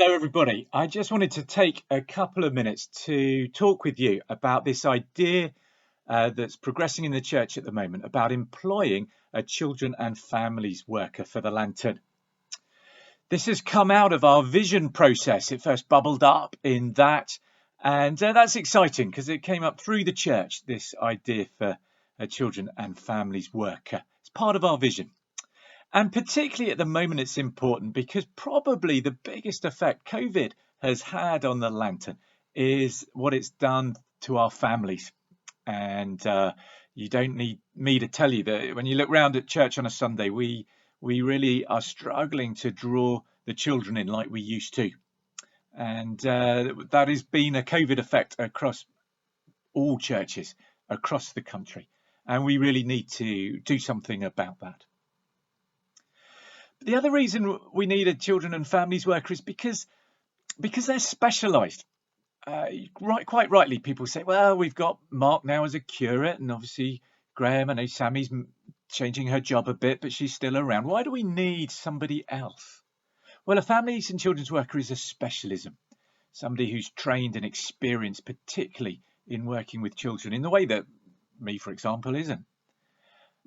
Hello, everybody. I just wanted to take a couple of minutes to talk with you about this idea that's progressing in the church at the moment about employing a children and families worker for the Lantern. This has come out of our vision process. It first bubbled up in that, and that's exciting because it came up through the church, this idea for a children and families worker. It's part of our vision. And particularly at the moment, it's important because probably the biggest effect COVID has had on the Lantern is what it's done to our families. And you don't need me to tell you that when you look round at church on a Sunday, we really are struggling to draw the children in like we used to. And that has been a COVID effect across all churches across the country. And we really need to do something about that. The other reason we need a children and families worker is because they're specialised. Quite rightly, people say, well, we've got Mark now as a curate, and obviously Graham, I know Sammy's changing her job a bit, but she's still around. Why do we need somebody else? Well, a families and children's worker is a specialism, somebody who's trained and experienced, particularly in working with children in the way that me, for example, isn't.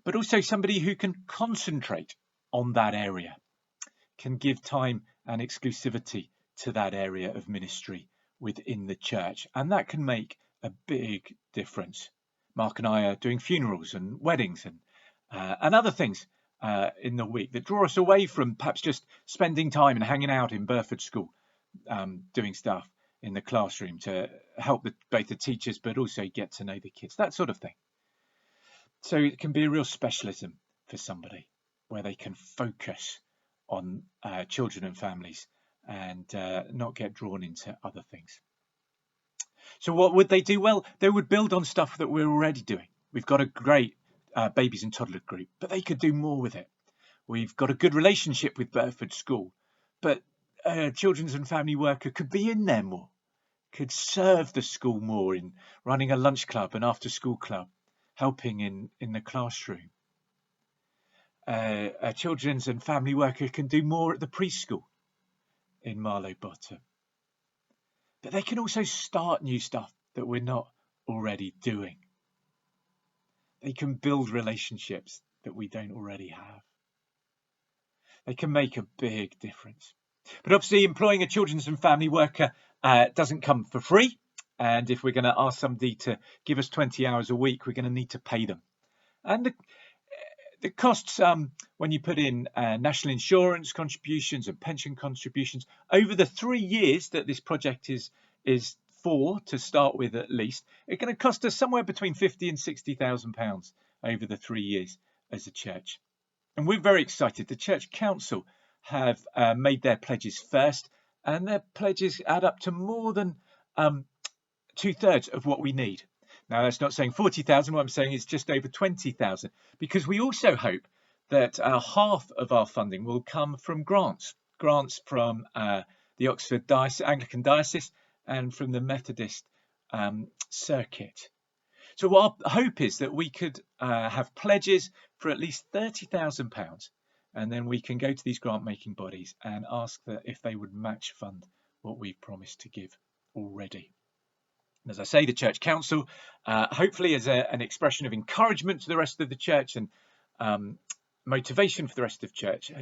But also somebody who can concentrate on that area, can give time and exclusivity to that area of ministry within the church, and that can make a big difference. Mark and I are doing funerals and weddings and other things in the week that draw us away from perhaps just spending time and hanging out in Burford School, doing stuff in the classroom to help both the teachers but also get to know the kids, that sort of thing. So it can be a real specialism for somebody where they can focus on children and families and not get drawn into other things. So what would they do? Well, they would build on stuff that we're already doing. We've got a great babies and toddler group, but they could do more with it. We've got a good relationship with Burford School, but a children's and family worker could be in there more, could serve the school more in running a lunch club and after school club, helping in the classroom. A children's and family worker can do more at the preschool in Marlow Bottom. But they can also start new stuff that we're not already doing. They can build relationships that we don't already have. They can make a big difference. But obviously employing a children's and family worker doesn't come for free. And if we're going to ask somebody to give us 20 hours a week, we're going to need to pay them. And the costs, when you put in national insurance contributions and pension contributions over the 3 years that this project is for, to start with at least, it's going to cost us somewhere between £50,000 and £60,000 over the 3 years as a church. And we're very excited. The Church Council have made their pledges first, and their pledges add up to more than 2/3 of what we need. Now, that's not saying 40,000. What I'm saying is just over 20,000, because we also hope that half of our funding will come from grants from the Oxford Anglican Diocese and from the Methodist circuit. So our hope is that we could have pledges for at least £30,000, and then we can go to these grant-making bodies and ask that if they would match fund what we've promised to give already. As I say, the Church Council, hopefully as an expression of encouragement to the rest of the church and motivation for the rest of the church,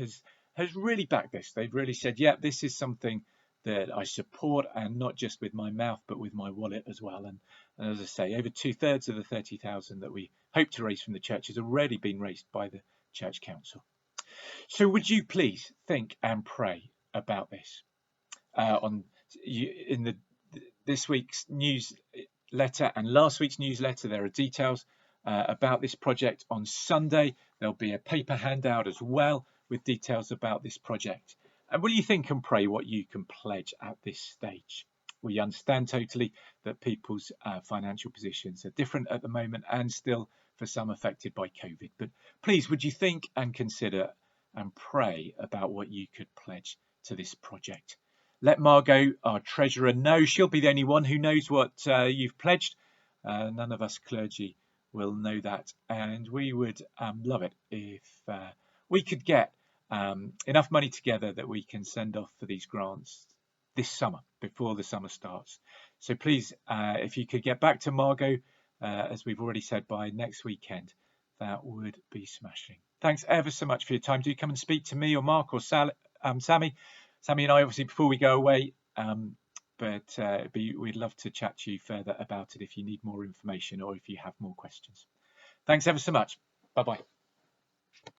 has really backed this. They've really said, yeah, this is something that I support, and not just with my mouth, but with my wallet as well. And as I say, over 2/3 of the 30,000 that we hope to raise from the church has already been raised by the Church Council. So would you please think and pray about this? This week's newsletter and last week's newsletter, there are details about this project. On Sunday, there'll be a paper handout as well with details about this project. And will you think and pray what you can pledge at this stage? We understand totally that people's financial positions are different at the moment, and still for some affected by COVID. But please, would you think and consider and pray about what you could pledge to this project? Let Margot, our treasurer, know. She'll be the only one who knows what you've pledged. None of us clergy will know that. And we would love it if we could get enough money together that we can send off for these grants this summer, before the summer starts. So please, if you could get back to Margot, as we've already said, by next weekend, that would be smashing. Thanks ever so much for your time. Do come and speak to me or Mark or Sammy. Sammy and I, obviously, before we go away. But we'd love to chat to you further about it if you need more information or if you have more questions. Thanks ever so much. Bye-bye.